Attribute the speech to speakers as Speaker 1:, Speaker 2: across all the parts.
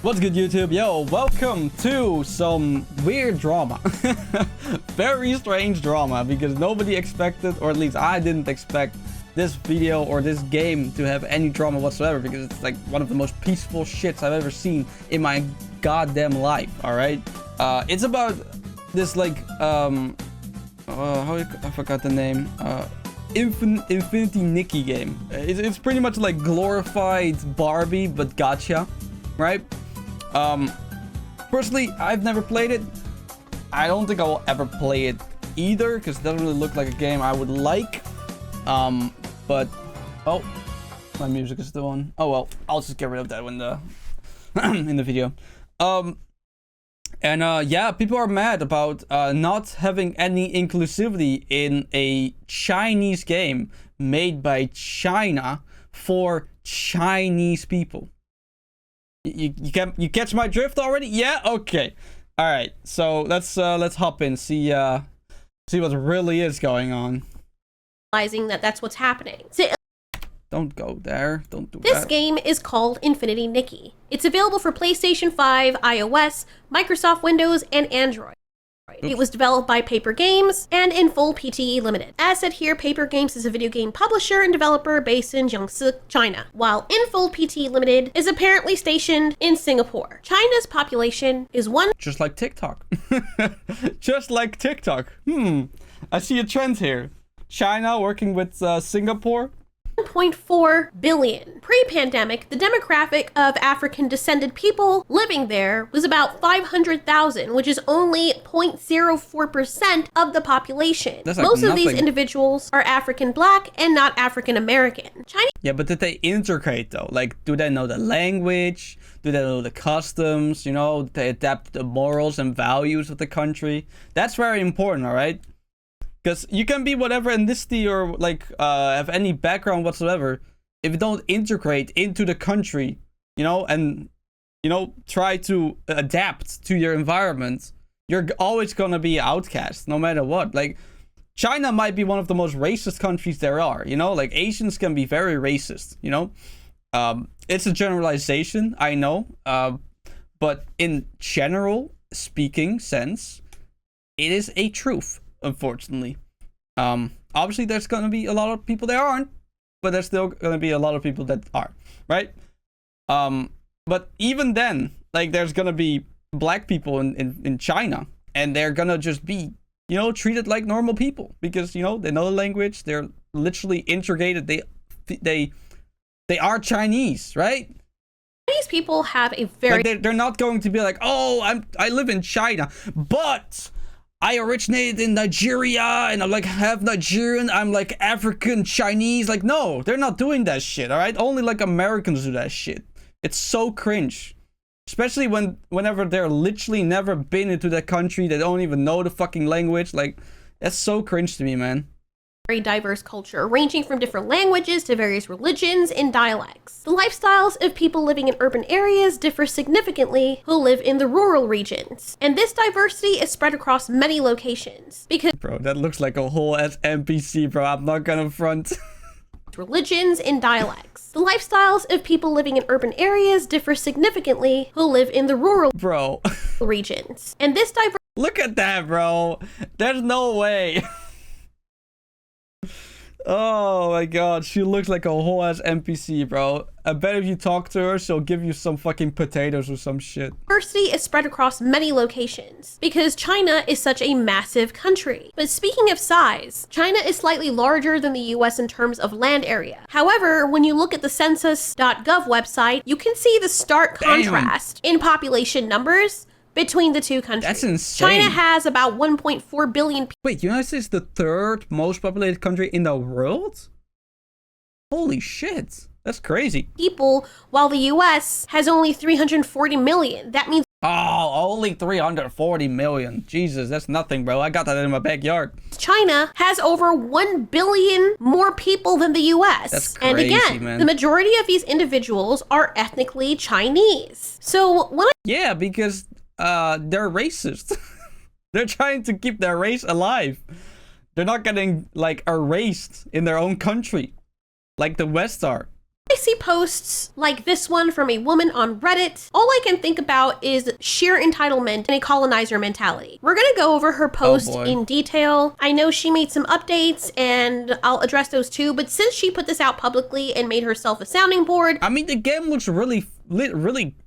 Speaker 1: What's good, YouTube? Yo, welcome to some weird drama. Very strange drama, because nobody expected, or at least I didn't expect, this video or this game to have any drama whatsoever, because it's like one of the most peaceful shits I've ever seen in my goddamn life. All right, it's about this like I forgot the name. Infinity Nikki game. It's pretty much like glorified Barbie but gacha, right? Personally, I've never played it. I don't think I will ever play it either, because it doesn't really look like a game I would like. But oh, my music is still on. Oh well, I'll just get rid of that when the in the video. Yeah, people are mad about not having any inclusivity in a Chinese game made by China for Chinese people. You catch my drift already? Yeah, okay. All right, so let's hop in, see what really is going on.
Speaker 2: Realizing that that's what's happening.
Speaker 1: Don't go there. Don't do that.
Speaker 2: This game is called Infinity Nikki. It's available for PlayStation 5, iOS, Microsoft Windows, and Android.
Speaker 1: Oops.
Speaker 2: It was developed by Paper Games and in full PTE Limited. As said here, Paper Games is a video game publisher and developer based in Jiangsu, China, while in full PTE Limited is apparently stationed in Singapore. China's population is
Speaker 1: just like TikTok. Just like TikTok. I see a trend here. China working with Singapore.
Speaker 2: 1.4 billion. Pre-pandemic, the demographic of African-descended people living there was about 500,000, which is only 0.04% of the population.
Speaker 1: That's like
Speaker 2: Most of these
Speaker 1: nothing.
Speaker 2: Individuals are African Black and not African American.
Speaker 1: Yeah, but did they integrate though? Like, do they know the language? Do they know the customs? You know, they adapt the morals and values of the country. That's very important, all right? Because you can be whatever ethnicity or like have any background whatsoever, if you don't integrate into the country, you know, and you know, try to adapt to your environment, you're always gonna be outcast no matter what. Like, China might be one of the most racist countries there are, you know, like Asians can be very racist, you know. It's a generalization, I know, but in general speaking sense, it is a truth. Unfortunately, obviously there's gonna be a lot of people that aren't, but there's still gonna be a lot of people that are, right? But even then, like, there's gonna be black people in China, and they're gonna just be, you know, treated like normal people, because, you know, they know the language, they're literally integrated, they are Chinese, right?
Speaker 2: Chinese people have a very...
Speaker 1: Like, they're not going to be like, oh, I live in China, but I originated in Nigeria and I'm like half Nigerian, I'm like African Chinese. Like, no, they're not doing that shit, all right? Only like Americans do that shit. It's so cringe. Especially whenever they're literally never been into that country, they don't even know the fucking language. Like, that's so cringe to me, man.
Speaker 2: Very diverse culture, ranging from different languages to various religions and dialects. The lifestyles of people living in urban areas differ significantly who live in the rural regions. And this diversity is spread across many locations. Because
Speaker 1: bro, that looks like a whole ass NPC, bro. I'm not gonna front.
Speaker 2: Religions and dialects. The lifestyles of people living in urban areas differ significantly who live in the rural regions. And this diversity...
Speaker 1: Look at that, bro. There's no way. Oh my god, she looks like a whole ass NPC, bro. I bet if you talk to her, she'll give you some fucking potatoes or some shit.
Speaker 2: Diversity is spread across many locations because China is such a massive country. But speaking of size, China is slightly larger than the US in terms of land area. However, when you look at the census.gov website, you can see the stark contrast in population numbers between the two countries.
Speaker 1: That's insane.
Speaker 2: China has about 1.4 billion people.
Speaker 1: Wait, United States is the third most populated country in the world? Holy shit. That's crazy.
Speaker 2: People, while the US has only 340 million. That means...
Speaker 1: Oh, only 340 million. Jesus, that's nothing, bro. I got that in my backyard.
Speaker 2: China has over 1 billion more people than the US.
Speaker 1: That's crazy,
Speaker 2: and again,
Speaker 1: man.
Speaker 2: The majority of these individuals are ethnically Chinese. So when
Speaker 1: yeah, because they're racist. They're trying to keep their race alive. They're not getting like erased in their own country like the West are.
Speaker 2: I see posts like this one from a woman on Reddit. All I can think about is sheer entitlement and a colonizer mentality. We're gonna go over her post in detail. I know she made some updates and I'll address those too, but since she put this out publicly and made herself a sounding board.
Speaker 1: I mean, the game looks really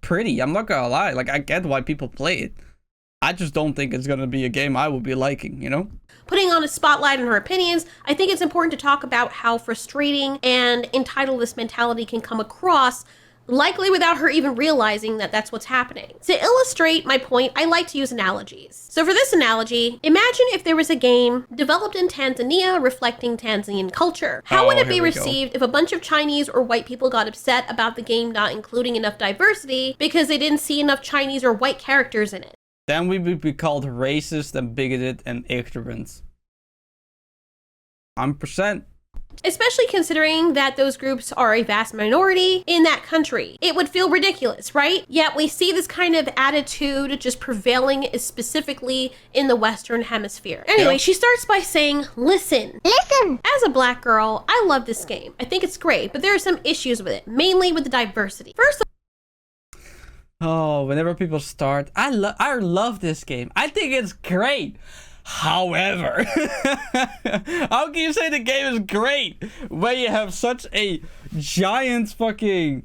Speaker 1: pretty. I'm not gonna lie. Like, I get why people play it. I just don't think it's gonna be a game I will be liking, you know?
Speaker 2: Putting on a spotlight on her opinions, I think it's important to talk about how frustrating and entitled this mentality can come across, likely without her even realizing that that's what's happening. To illustrate my point, I like to use analogies. So for this analogy, imagine if there was a game developed in Tanzania reflecting Tanzanian culture. How would it be received if a bunch of Chinese or white people got upset about the game not including enough diversity because they didn't see enough Chinese or white characters in it?
Speaker 1: Then we would be called racist and bigoted and ignorant. 100%.
Speaker 2: Especially considering that those groups are a vast minority in that country. It would feel ridiculous, right? Yet we see this kind of attitude just prevailing specifically in the Western Hemisphere. Anyway, She starts by saying, listen. As a black girl, I love this game. I think it's great, but there are some issues with it, mainly with the diversity. First,
Speaker 1: whenever people start, I love this game. I think it's great. However, how can you say the game is great when you have such a giant fucking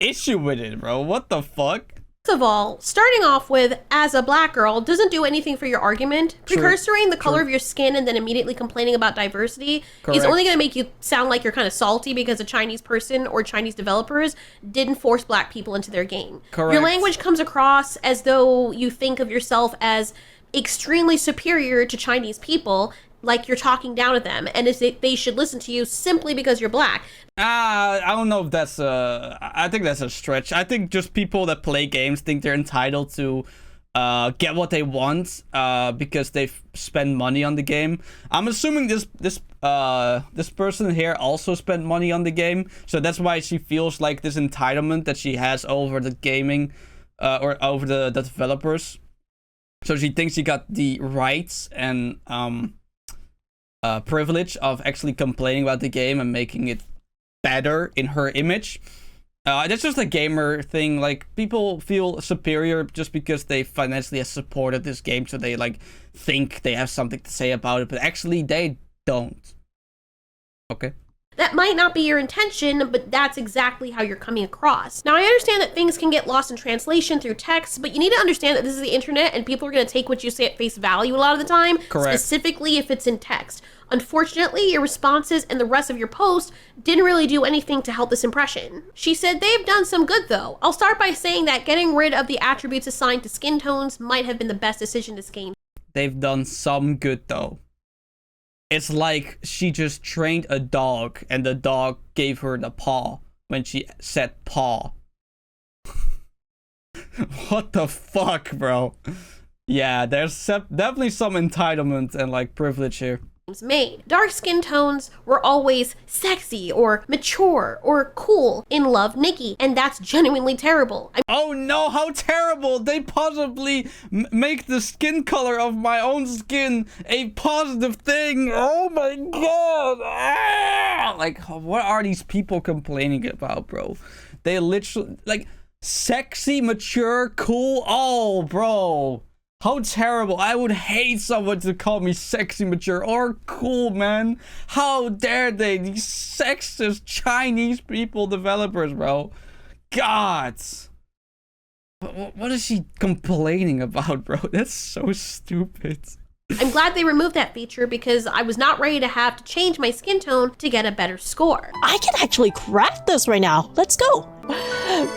Speaker 1: issue with it, bro? What the fuck?
Speaker 2: First of all, starting off with, as a black girl, doesn't do anything for your argument. Precursoring the color of your skin and then immediately complaining about diversity is only going to make you sound like you're kind of salty because a Chinese person or Chinese developers didn't force black people into their game. Your language comes across as though you think of yourself as extremely superior to Chinese people, like you're talking down to them, and as they should listen to you simply because you're black.
Speaker 1: I don't know if that's I think that's a stretch. I think just people that play games think they're entitled to get what they want because they've spent money on the game. I'm assuming this person here also spent money on the game, so that's why she feels like this entitlement that she has over the gaming or over the developers. So she thinks she got the rights and privilege of actually complaining about the game and making it better in her image. That's just a gamer thing. Like, people feel superior just because they financially have supported this game, so they like think they have something to say about it, but actually they don't. Okay.
Speaker 2: That might not be your intention, but that's exactly how you're coming across. Now, I understand that things can get lost in translation through text, but you need to understand that this is the internet and people are going to take what you say at face value a lot of the time, specifically if it's in text. Unfortunately, your responses and the rest of your post didn't really do anything to help this impression. She said they've done some good though. I'll start by saying that getting rid of the attributes assigned to skin tones might have been the best decision this game.
Speaker 1: They've done some good though. It's like she just trained a dog and the dog gave her the paw when she said paw. What the fuck, bro? Yeah, there's definitely some entitlement and like privilege here.
Speaker 2: Made. Dark skin tones were always sexy or mature or cool in Love, Nikki, and that's genuinely terrible.
Speaker 1: Oh no, how terrible! They possibly make the skin color of my own skin a positive thing. Oh my god! Ah! Like, what are these people complaining about, bro? They literally, like, sexy, mature, cool. Oh, bro. How terrible. I would hate someone to call me sexy, mature, or cool, man. How dare they? These sexist Chinese people developers, bro. God. What is she complaining about, bro? That's so stupid.
Speaker 2: I'm glad they removed that feature because I was not ready to have to change my skin tone to get a better score.
Speaker 3: I can actually crack this right now. Let's go.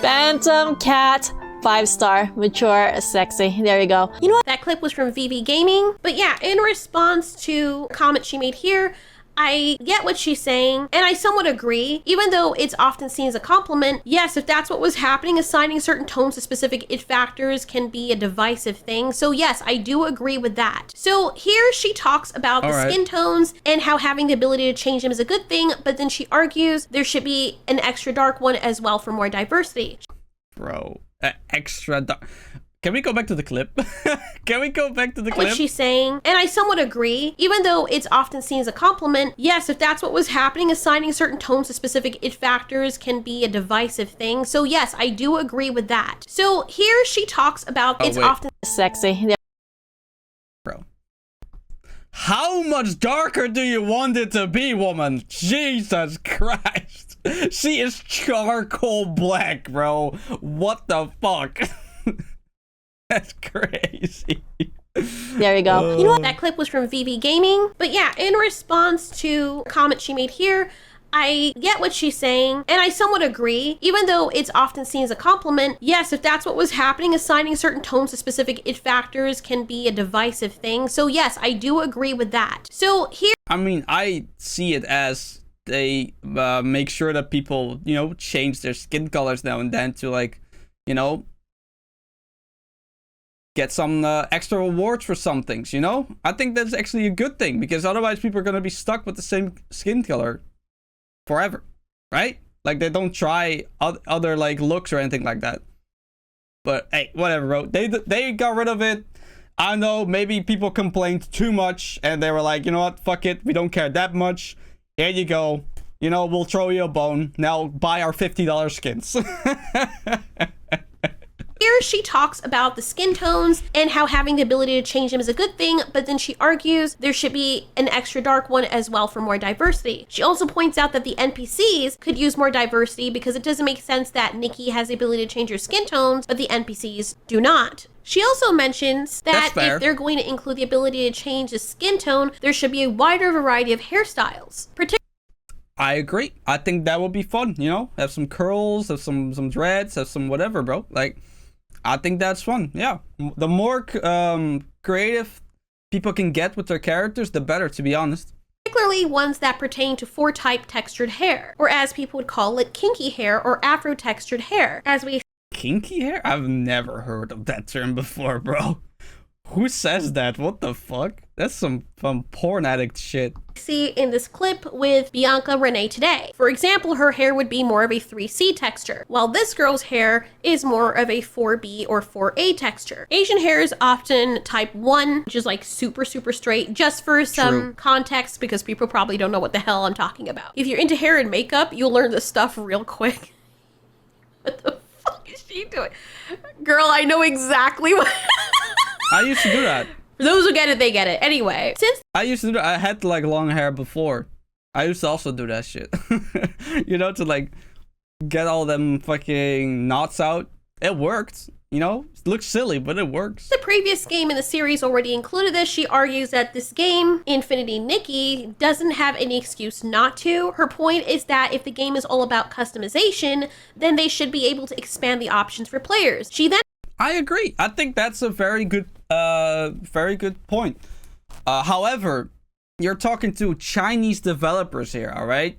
Speaker 3: Phantom Cat. 5-star, mature, sexy. There you go. You know what?
Speaker 2: That clip was from VV Gaming. But yeah, in response to a comment she made here, I get what she's saying, and I somewhat agree. Even though it's often seen as a compliment, yes, if that's what was happening, assigning certain tones to specific it factors can be a divisive thing. So yes, I do agree with that. So here she talks about the skin tones and how having the ability to change them is a good thing, but then she argues there should be an extra dark one as well for more diversity.
Speaker 1: Bro. Extra dark. Can we go back to the clip? Can we go back to the clip?
Speaker 2: What she's saying, and I somewhat agree, even though it's often seen as a compliment. Yes, if that's what was happening, assigning certain tones to specific it factors can be a divisive thing. So yes, I do agree with that. So here she talks about often
Speaker 3: sexy.
Speaker 1: Bro. How much darker do you want it to be, woman? Jesus Christ. She is charcoal black, bro. What the fuck? That's crazy.
Speaker 3: There you go.
Speaker 2: You know what? That clip was from VV Gaming. But yeah, in response to a comment she made here, I get what she's saying, and I somewhat agree, even though it's often seen as a compliment. Yes, if that's what was happening, assigning certain tones to specific it factors can be a divisive thing. So yes, I do agree with that. So here...
Speaker 1: I mean, I see it as they make sure that people, you know, change their skin colors now and then to, like, you know, get some extra rewards for some things, you know? I think that's actually a good thing, because otherwise people are going to be stuck with the same skin color forever, right? Like, they don't try other like looks or anything like that. But hey, whatever, bro. They got rid of it. I know maybe people complained too much and they were like, you know what, fuck it, we don't care that much. Here you go, you know, we'll throw you a bone. Now buy our $50 skins.
Speaker 2: Here she talks about the skin tones and how having the ability to change them is a good thing, but then she argues there should be an extra dark one as well for more diversity. She also points out that the NPCs could use more diversity because it doesn't make sense that Nikki has the ability to change her skin tones, but the NPCs do not. She also mentions that if they're going to include the ability to change the skin tone, there should be a wider variety of hairstyles.
Speaker 1: I agree. I think that would be fun, you know? Have some curls, have some dreads, have some whatever, bro. Like, I think that's fun. Yeah. The more creative people can get with their characters, the better, to be honest.
Speaker 2: Particularly ones that pertain to 4-type textured hair, or as people would call it, kinky hair or afro textured hair.
Speaker 1: Kinky hair? I've never heard of that term before, bro. Who says that? What the fuck? That's some porn addict shit.
Speaker 2: See in this clip with Bianca Renee today. For example, her hair would be more of a 3C texture, while this girl's hair is more of a 4B or 4A texture. Asian hair is often type 1, which is like super straight, just for some context, because people probably don't know what the hell I'm talking about. If you're into hair and makeup, you'll learn this stuff real quick. What the fuck is she doing? Girl, I know exactly what...
Speaker 1: I used to do that.
Speaker 2: For those who get it, they get it. Anyway, since
Speaker 1: I used to do that, I had like long hair before. I used to also do that shit. You know, to like get all them fucking knots out. It worked. You know, it looks silly, but it works.
Speaker 2: The previous game in the series already included this. She argues that this game, Infinity Nikki, doesn't have any excuse not to. Her point is that if the game is all about customization, then they should be able to expand the options for players. She then...
Speaker 1: I agree. I think that's a very good point. However, you're talking to Chinese developers here, all right?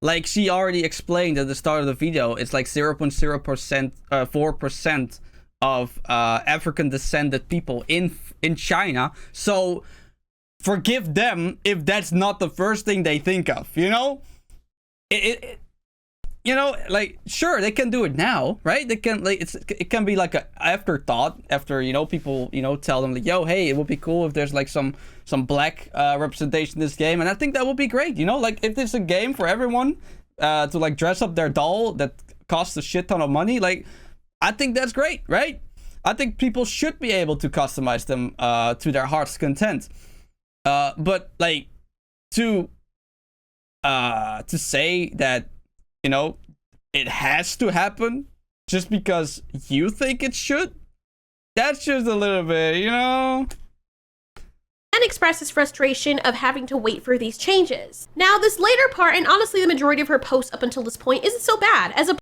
Speaker 1: Like she already explained at the start of the video, it's like 0.0%, 4% of African descended people in China. So forgive them if that's not the first thing they think of, you know? You know, like, sure, they can do it now, right? They can, like, it can be like an afterthought after, you know, people, you know, tell them like, yo, hey, it would be cool if there's like some black representation in this game. And I think that would be great, you know, like if there's a game for everyone to like dress up their doll that costs a shit ton of money, like, I think that's great, right? I think people should be able to customize them to their heart's content. But like to say that, you know, it has to happen just because you think it should, that's just a little bit, you know.
Speaker 2: And expresses frustration of having to wait for these changes. Now, this later part, and honestly the majority of her posts up until this point, isn't so bad. As a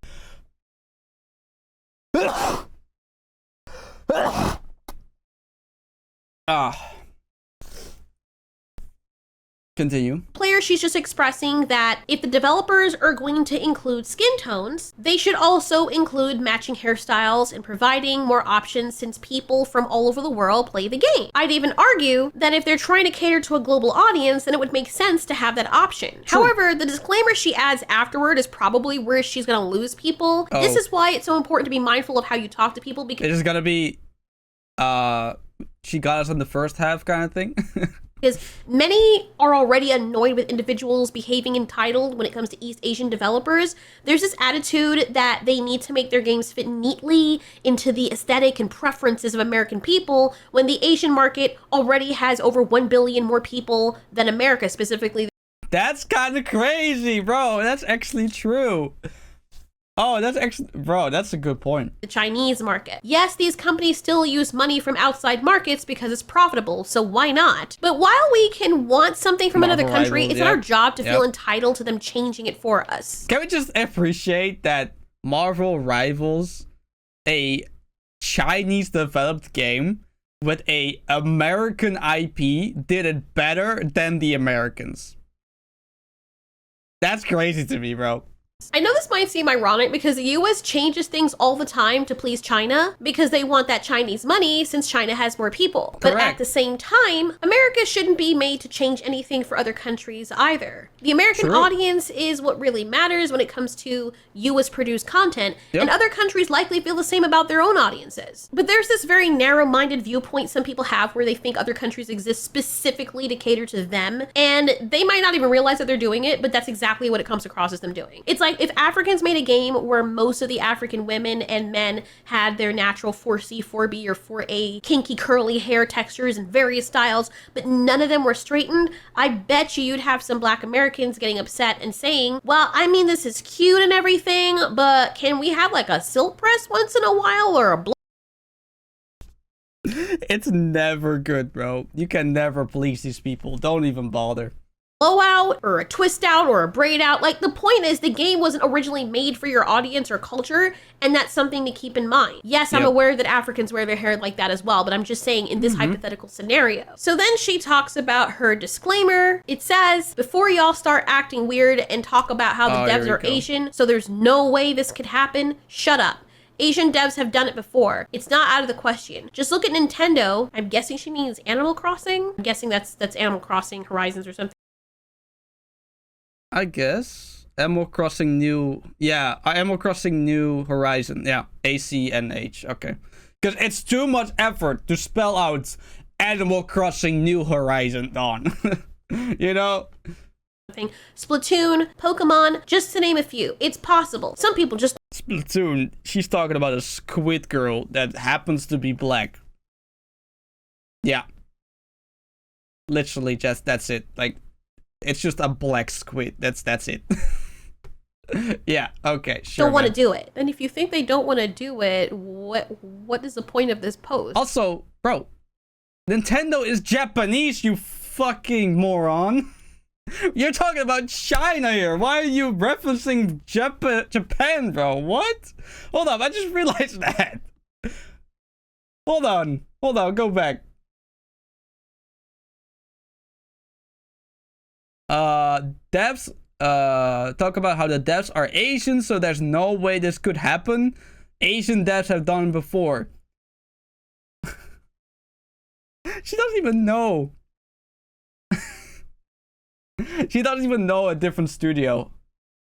Speaker 1: Continue.
Speaker 2: Player, she's just expressing that if the developers are going to include skin tones, they should also include matching hairstyles and providing more options since people from all over the world play the game. I'd even argue that if they're trying to cater to a global audience, then it would make sense to have that option.
Speaker 1: True.
Speaker 2: However, the disclaimer she adds afterward is probably where she's gonna lose people. This is why it's so important to be mindful of how you talk to people, because
Speaker 1: it's gonna be she got us in the first half kind of thing.
Speaker 2: Because many are already annoyed with individuals behaving entitled when it comes to East Asian developers. There's this attitude that they need to make their games fit neatly into the aesthetic and preferences of American people when the Asian market already has over 1 billion more people than America, specifically.
Speaker 1: That's kind of crazy, bro. That's actually true. Oh, that's actually, bro, that's a good point.
Speaker 2: The Chinese market. Yes, these companies still use money from outside markets because it's profitable, so why not? But while we can want something from another country, it's not our job to feel entitled to them changing it for us.
Speaker 1: Can we just appreciate that Marvel Rivals, a Chinese developed game with a American IP, did it better than the Americans? That's crazy to me, bro.
Speaker 2: I know this might seem ironic because the US changes things all the time to please China because they want that Chinese money since China has more people. But at the same time, America shouldn't be made to change anything for other countries either. The American audience is what really matters when it comes to US produced content, and other countries likely feel the same about their own audiences. But there's this very narrow-minded viewpoint some people have where they think other countries exist specifically to cater to them, and they might not even realize that they're doing it, but that's exactly what it comes across as them doing. It's like if Africans made a game where most of the African women and men had their natural 4C, 4B, or 4A kinky curly hair textures and various styles, but none of them were straightened, I bet you'd have some Black Americans getting upset and saying, well, I mean, this is cute and everything, but can we have like a silk press once in a while or a
Speaker 1: It's never good, bro. You can never please these people. Don't even bother.
Speaker 2: blowout or a twist out or a braid out? Like, the point is the game wasn't originally made for your audience or culture, and that's something to keep in mind. Yes, I'm aware that Africans wear their hair like that as well, but I'm just saying in this hypothetical scenario. So then she talks about her disclaimer. It says, before y'all start acting weird and talk about how the devs are Asian, so there's no way this could happen, shut up. Asian devs have done it before. It's not out of the question. Just look at Nintendo. I'm guessing she means Animal Crossing. I'm guessing that's Animal Crossing Horizons or something.
Speaker 1: I guess. Animal Crossing New... Yeah, Animal Crossing New Horizon. Yeah, ACNH. Okay. Because it's too much effort to spell out Animal Crossing New Horizon, Dawn. You know?
Speaker 2: Splatoon, Pokemon, just to name a few. It's possible. Some people just...
Speaker 1: Splatoon, she's talking about a squid girl that happens to be black. Yeah. Literally just, that's it. Like... It's just a black squid. That's it. Yeah, okay, sure.
Speaker 2: Don't want to do it. And if you think they don't want to do it, what is the point of this post?
Speaker 1: Also, bro, Nintendo is Japanese, you fucking moron. You're talking about China here. Why are you referencing Japan, bro? What? Hold on, I just realized that. Hold on, go back. Devs talk about how the devs are Asian, so there's no way this could happen. Asian devs have done it before. She doesn't even know. She doesn't even know a different studio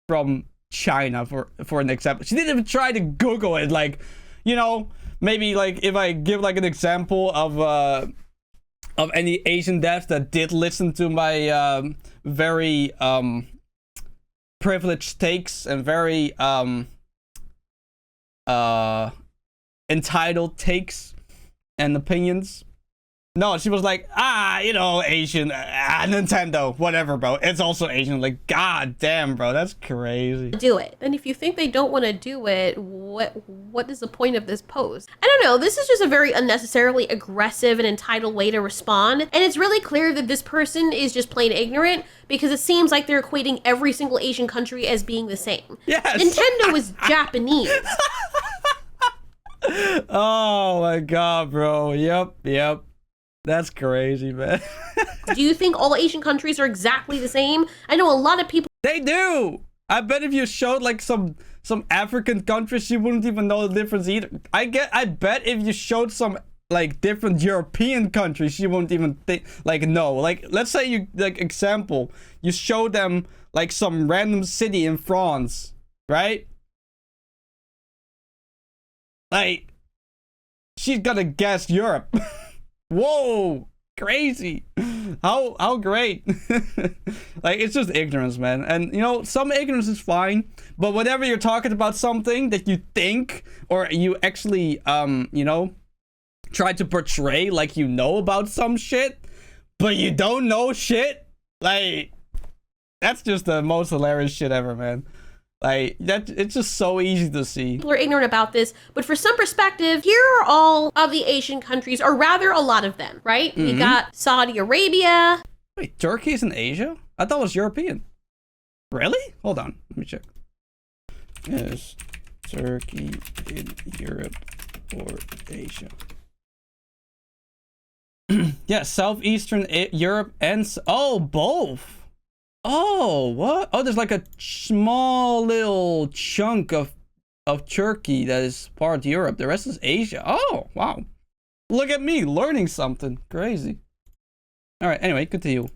Speaker 1: from China for an example. She didn't even try to Google it. Like, you know, maybe like if I give like an example of any Asian devs that did listen to my very privileged takes and very entitled takes and opinions. No, she was like, you know, Asian, Nintendo, whatever, bro. It's also Asian. Like, god damn, bro, that's crazy.
Speaker 2: Do it. And if you think they don't want to do it, what is the point of this post? I don't know. This is just a very unnecessarily aggressive and entitled way to respond. And it's really clear that this person is just plain ignorant because it seems like they're equating every single Asian country as being the same.
Speaker 1: Yes.
Speaker 2: Nintendo is Japanese.
Speaker 1: Oh my god, bro. Yep. That's crazy, man.
Speaker 2: Do you think all Asian countries are exactly the same? I know a lot of people...
Speaker 1: They do! I bet if you showed like some African countries, you wouldn't even know the difference either. I bet if you showed some like different European countries, you won't even think, like, no. Like, let's say you, like, example, you show them like some random city in France, right? Like, she's gonna guess Europe. Whoa, crazy. How great. Like, it's just ignorance, man. And you know, some ignorance is fine, but whenever you're talking about something that you think or you actually you know, try to portray like you know about some shit, but you don't know shit, like, that's just the most hilarious shit ever, man. Like, that, it's just so easy to see.
Speaker 2: People are ignorant about this, but for some perspective, here are all of the Asian countries, or rather a lot of them, right? We got Saudi Arabia.
Speaker 1: Wait, Turkey is in Asia? I thought it was European. Really? Hold on, let me check. Is Turkey in Europe or Asia? Yeah, southeastern Europe and... Oh, both! Oh, what? Oh, there's like a small little chunk of Turkey that is part of Europe. The rest is Asia. Oh, wow. Look at me learning something. Crazy. All right, anyway, continue.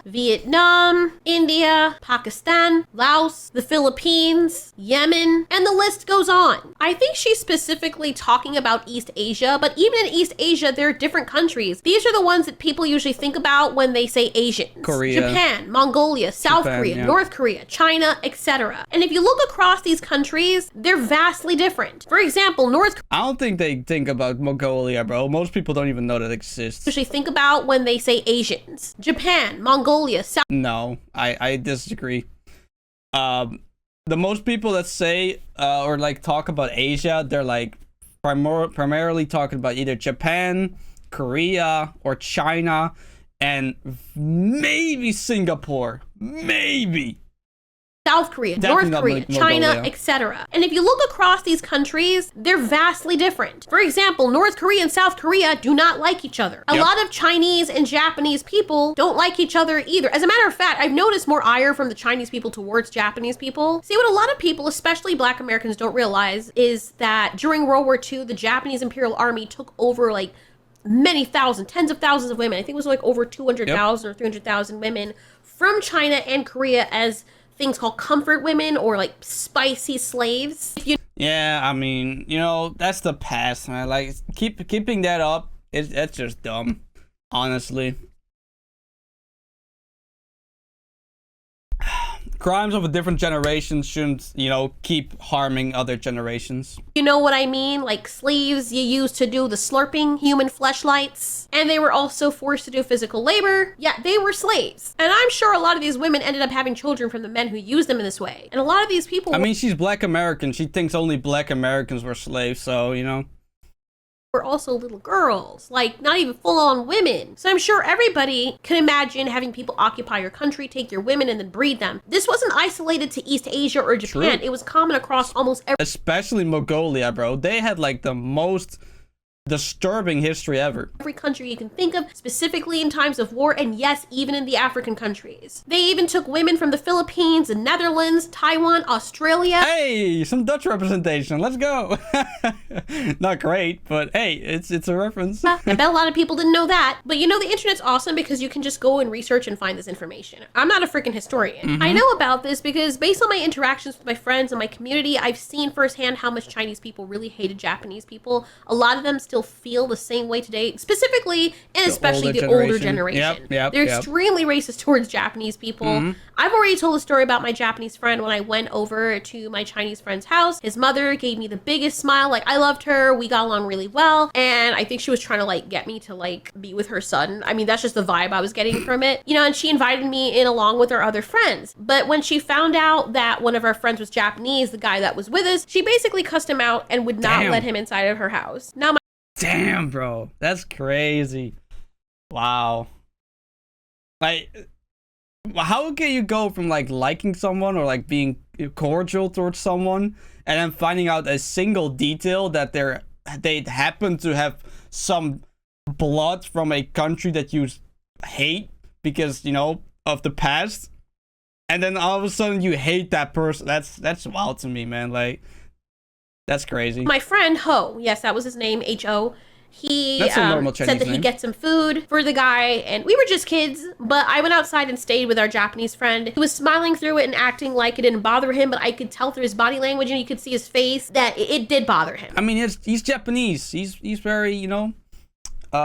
Speaker 2: Vietnam, India, Pakistan, Laos, the Philippines, Yemen, and the list goes on. I think she's specifically talking about East Asia, but even in East Asia, there are different countries. These are the ones that people usually think about when they say Asians.
Speaker 1: Korea.
Speaker 2: Japan, Mongolia, South Korea,
Speaker 1: yeah.
Speaker 2: North Korea, China, etc. And if you look across these countries, they're vastly different. For example, North Korea
Speaker 1: I don't think they think about Mongolia, bro. Most people don't even know that exists.
Speaker 2: usually think about when they say Asians. Japan, Mongolia, South...
Speaker 1: No, I disagree. The most people that say or like talk about Asia, they're like primarily talking about either Japan, Korea, or China, and maybe Singapore. Maybe.
Speaker 2: South Korea,
Speaker 1: Definitely
Speaker 2: North Korea,
Speaker 1: not
Speaker 2: China,
Speaker 1: Mongolia.
Speaker 2: etc. And if you look across these countries, they're vastly different. For example, North Korea and South Korea do not like each other. A
Speaker 1: Yep.
Speaker 2: lot of Chinese and Japanese people don't like each other either. As a matter of fact, I've noticed more ire from the Chinese people towards Japanese people. See, what a lot of people, especially Black Americans, don't realize is that during World War II, the Japanese Imperial Army took over like many thousands, tens of thousands of women. I think it was like over 200,000 or 300,000 women from China and Korea as things called comfort women or like spicy slaves. If you
Speaker 1: Yeah, I mean, you know, that's the past, man. Like, keeping that up, that's just dumb, honestly. Crimes of a different generation shouldn't, you know, keep harming other generations.
Speaker 2: know what I mean, like slaves you used to do the slurping human fleshlights, and they were also forced to do physical labor. Yeah, they were slaves. And I'm sure a lot of these women ended up having children from the men who used them in this way. And a lot of these people
Speaker 1: I mean, she's Black American. She thinks only Black Americans were slaves, so, you know.
Speaker 2: were also little girls, like not even full-on women. So I'm sure everybody can imagine having people occupy your country, take your women, and then breed them. This wasn't isolated to East Asia or Japan.
Speaker 1: True.
Speaker 2: It was common across almost
Speaker 1: Especially Mongolia, bro. They had like the most disturbing history ever.
Speaker 2: every country you can think of, specifically in times of war, and yes, even in the African countries. They even took women from the Philippines, the Netherlands, Taiwan, Australia.
Speaker 1: Hey, some Dutch representation. Let's go. Not great, but hey, it's a reference.
Speaker 2: I bet a lot of people didn't know that. But you know, the internet's awesome because you can just go and research and find this information. I'm not a freaking historian. I know about this because based on my interactions with my friends and my community, I've seen firsthand how much Chinese people really hated Japanese people. A lot of them still feel the same way today, specifically and especially the older generation.
Speaker 1: Yep,
Speaker 2: They're
Speaker 1: yep.
Speaker 2: extremely racist towards Japanese people. I've already told a story about my Japanese friend when I went over to my Chinese friend's house. His mother gave me the biggest smile. Like, I loved her. We got along really well. And I think she was trying to like get me to like be with her son. I mean, that's just the vibe I was getting from it. You know, and she invited me in along with her other friends. But when she found out that one of our friends was Japanese, the guy that was with us, she basically cussed him out and would not
Speaker 1: Damn.
Speaker 2: let him inside of her house. Now,
Speaker 1: Damn, bro. That's crazy. Wow. Like, how can you go from like liking someone or like being cordial towards someone and then finding out a single detail that they happen to have some blood from a country that you hate because, you know, of the past, and then all of a sudden you hate that person? That's wild to me, man. Like, that's crazy.
Speaker 2: my friend Ho, yes, that was his name, Ho, He
Speaker 1: That's a normal
Speaker 2: said
Speaker 1: Chinese
Speaker 2: that he'd
Speaker 1: name.
Speaker 2: get some food for the guy, and we were just kids, but I went outside and stayed with our Japanese friend. He was smiling through it and acting like it didn't bother him, but I could tell through his body language and you could see his face that it did bother him.
Speaker 1: I mean, he's Japanese. He's very, you know,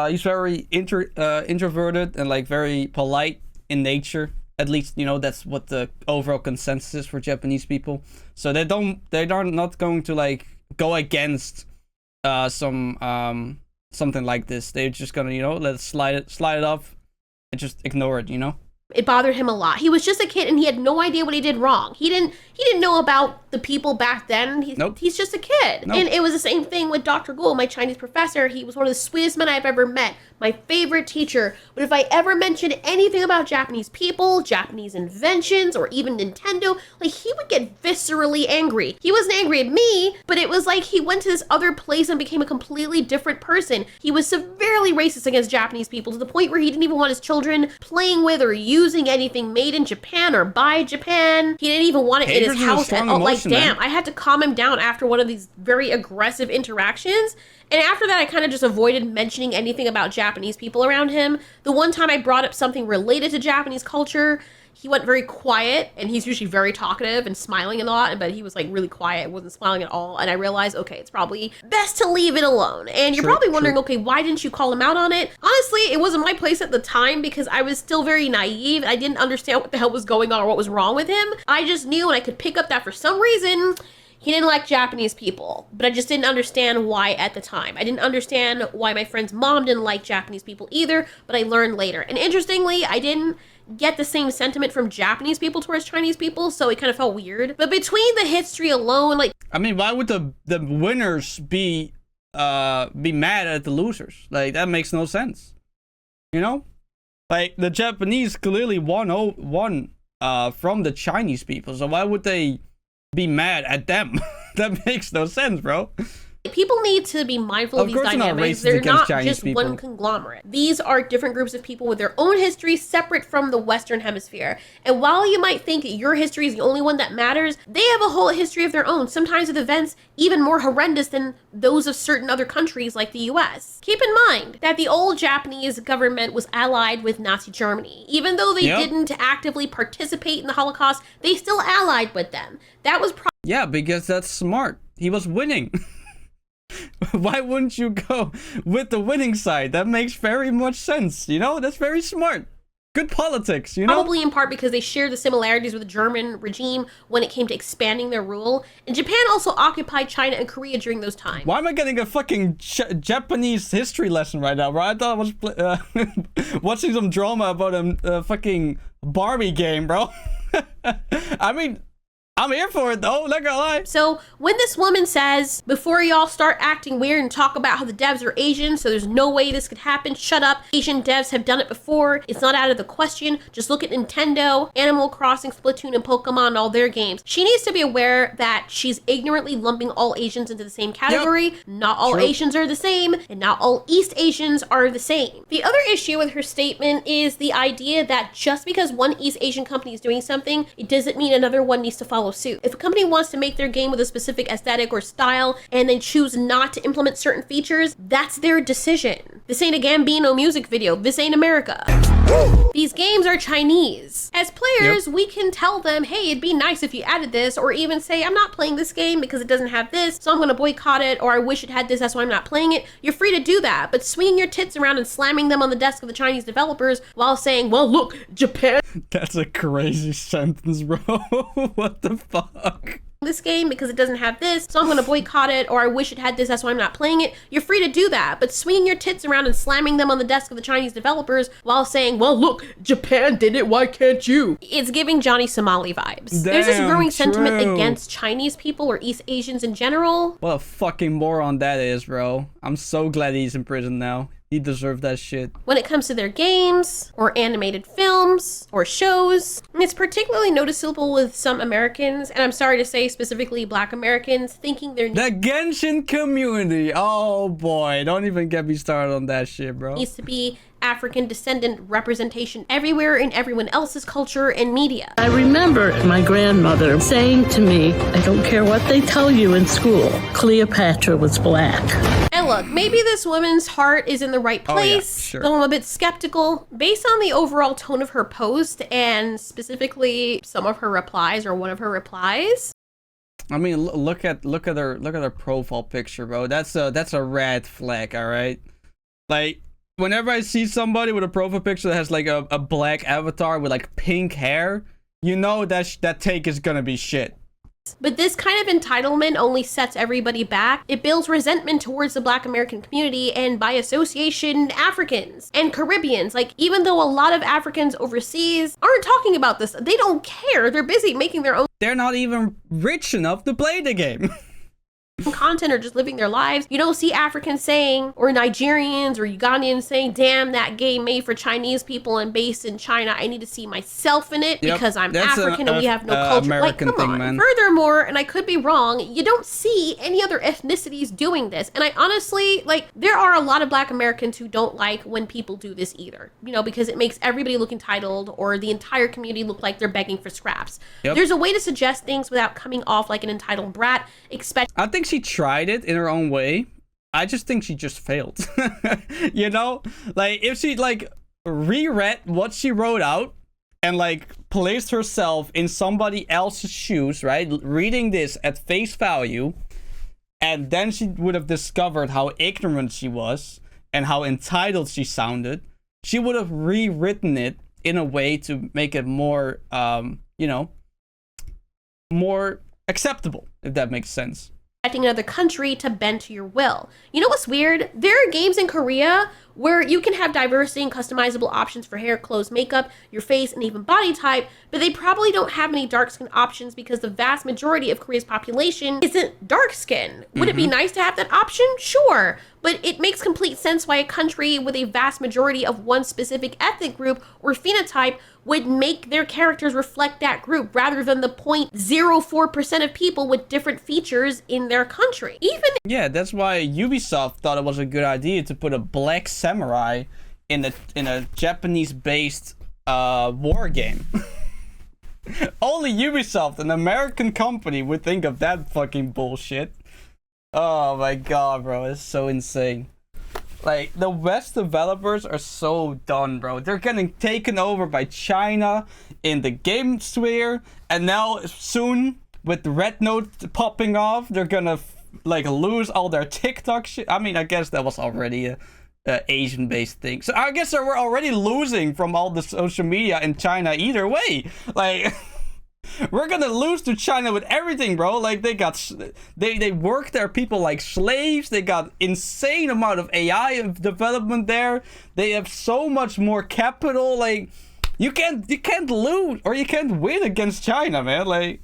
Speaker 1: he's very introverted and like very polite in nature. At least, you know, that's what the overall consensus is for Japanese people. So they're not going to like go against something like this. They're just gonna, you know, let it slide it off and just ignore it, you know.
Speaker 2: It bothered him a lot. He was just a kid and he had no idea what he did wrong. He didn't know about the people back then. He's just a kid. Nope. And it was the same thing with Dr. Gould, my Chinese professor. He was one of the sweetest men I've ever met. My favorite teacher. But if I ever mentioned anything about Japanese people, Japanese inventions, or even Nintendo, like he would get viscerally angry. He wasn't angry at me, but it was like he went to this other place and became a completely different person. He was severely racist against Japanese people to the point where he didn't even want his children playing with or using anything made in Japan or by Japan. He didn't even want it in his house at all. Like, damn, I had to calm him down after one of these very aggressive interactions. And after that, I kind of just avoided mentioning anything about Japanese people around him. The one time I brought up something related to Japanese culture, he went very quiet, and he's usually very talkative and smiling a lot, but he was like really quiet, wasn't smiling at all. And I realized, okay, it's probably best to leave it alone. And you're probably wondering, okay, why didn't you call him out on it? Honestly, it wasn't my place at the time because I was still very naive. I didn't understand what the hell was going on or what was wrong with him. I just knew, and I could pick up that for some reason he didn't like Japanese people, but I just didn't understand why at the time. I didn't understand why my friend's mom didn't like Japanese people either, but I learned later. And interestingly, I didn't get the same sentiment from Japanese people towards Chinese people, so it kind of felt weird. But between the history alone, like,
Speaker 1: I mean, why would the winners be mad at the losers? Like, that makes no sense. You know? Like, the Japanese clearly won from the Chinese people, so why would they be mad at them? That makes no sense, bro.
Speaker 2: people need to be mindful of these dynamics. They're not just one conglomerate. These are different groups of people with their own history separate from the Western Hemisphere. And while you might think your history is the only one that matters, they have a whole history of their own, sometimes with events even more horrendous than those of certain other countries like the US. Keep in mind that the old Japanese government was allied with Nazi Germany. Even though they didn't actively participate in the Holocaust, they still allied with them. That was
Speaker 1: yeah, because that's smart. He was winning. Why wouldn't you go with the winning side? That makes very much sense, you know? That's very smart. Good politics, you know?
Speaker 2: Probably in part because they share the similarities with the German regime when it came to expanding their rule. And Japan also occupied China and Korea during those times.
Speaker 1: Why am I getting a fucking Japanese history lesson right now, bro? I thought I was watching some drama about a fucking Barbie game, bro. I mean, I'm here for it though, not gonna lie.
Speaker 2: So when this woman says, before y'all start acting weird and talk about how the devs are Asian, so there's no way this could happen, shut up. Asian devs have done it before. It's not out of the question. Just look at Nintendo, Animal Crossing, Splatoon, and Pokemon and all their games. She needs to be aware that she's ignorantly lumping all Asians into the same category. Yep. Not all Asians are the same, and not all East Asians are the same. The other issue with her statement is the idea that just because one East Asian company is doing something, it doesn't mean another one needs to follow suit. If a company wants to make their game with a specific aesthetic or style and they choose not to implement certain features, that's their decision. This ain't a Gambino music video. This ain't America. These games are Chinese. As players, we can tell them, hey, it'd be nice if you added this, or even say, I'm not playing this game because it doesn't have this, so I'm going to boycott it, or I wish it had this, that's why I'm not playing it. You're free to do that, but swinging your tits around and slamming them on the desk of the Chinese developers while saying, well, look, Japan.
Speaker 1: That's a crazy sentence, bro. What the fuck?
Speaker 2: This game because it doesn't have this, so I'm going to boycott it, or I wish it had this, that's why I'm not playing it. You're free to do that, but swinging your tits around and slamming them on the desk of the Chinese developers while saying, well, look, Japan did it, why can't you? It's giving Johnny Somali vibes.
Speaker 1: Damn,
Speaker 2: there's this growing sentiment against Chinese people or East Asians in general.
Speaker 1: What a fucking moron that is, bro. I'm so glad he's in prison now. He deserved that shit.
Speaker 2: When it comes to their games, or animated films, or shows, and it's particularly noticeable with some Americans, and I'm sorry to say specifically Black Americans, thinking they're
Speaker 1: the Genshin community. Oh boy, don't even get me started on that shit, bro.
Speaker 2: Needs to be African descendant representation everywhere in everyone else's culture and media.
Speaker 4: I remember my grandmother saying to me, I don't care what they tell you in school, Cleopatra was black.
Speaker 2: And look, maybe this woman's heart is in the right place,
Speaker 1: sure.
Speaker 2: though I'm a bit skeptical. Based on the overall tone of her post and specifically some of her replies or one of her replies,
Speaker 1: I mean, look at her profile picture, bro. That's a red flag, all right? Like, whenever I see somebody with a profile picture that has like a black avatar with like pink hair, you know that take is gonna be shit.
Speaker 2: But this kind of entitlement only sets everybody back. It builds resentment towards the Black American community and by association, Africans and Caribbeans. Like, even though a lot of Africans overseas aren't talking about this, they don't care. They're busy making their own
Speaker 1: They're not even rich enough to play the game.
Speaker 2: content or just living their lives. You don't see Africans saying, or Nigerians or Ugandans saying, damn, that game made for Chinese people and based in China. I need to see myself in it because I'm African and we have no culture.
Speaker 1: American
Speaker 2: like, come
Speaker 1: thing,
Speaker 2: on.
Speaker 1: man.
Speaker 2: Furthermore, and I could be wrong, you don't see any other ethnicities doing this. And I honestly, like, there are a lot of Black Americans who don't like when people do this either, you know, because it makes everybody look entitled or the entire community look like they're begging for scraps. There's a way to suggest things without coming off like an entitled brat,
Speaker 1: I think she tried it in her own way. I just think she just failed. You know? Like, if she, like, reread what she wrote out and, like, placed herself in somebody else's shoes, right? Reading this at face value, and then she would have discovered how ignorant she was and how entitled she sounded, she would have rewritten it in a way to make it more, you know, more acceptable, if that makes sense.
Speaker 2: Another country to bend to your will. You know what's weird? There are games in Korea where you can have diversity and customizable options for hair, clothes, makeup, your face, and even body type, but they probably don't have many dark skin options because the vast majority of Korea's population isn't dark skin. Would it be nice to have that option? Sure, but it makes complete sense why a country with a vast majority of one specific ethnic group or phenotype would make their characters reflect that group rather than the 0.04% of people with different features in their country.
Speaker 1: Yeah, that's why Ubisoft thought it was a good idea to put a black samurai in a Japanese-based war game. Only Ubisoft, an American company, would think of that fucking bullshit. Oh my god, bro, it's so insane. Like, the West developers are so done, bro. They're getting taken over by China in the game sphere, and now soon, with the Red Note popping off, they're gonna like lose all their TikTok shit. I mean, I guess that was already a Asian-based thing. So I guess we're already losing from all the social media in China either way. Like, we're gonna lose to China with everything, bro. Like, they work their people like slaves. They got insane amount of AI development there. They have so much more capital. Like, you can't lose or you can't win against China, man. Like,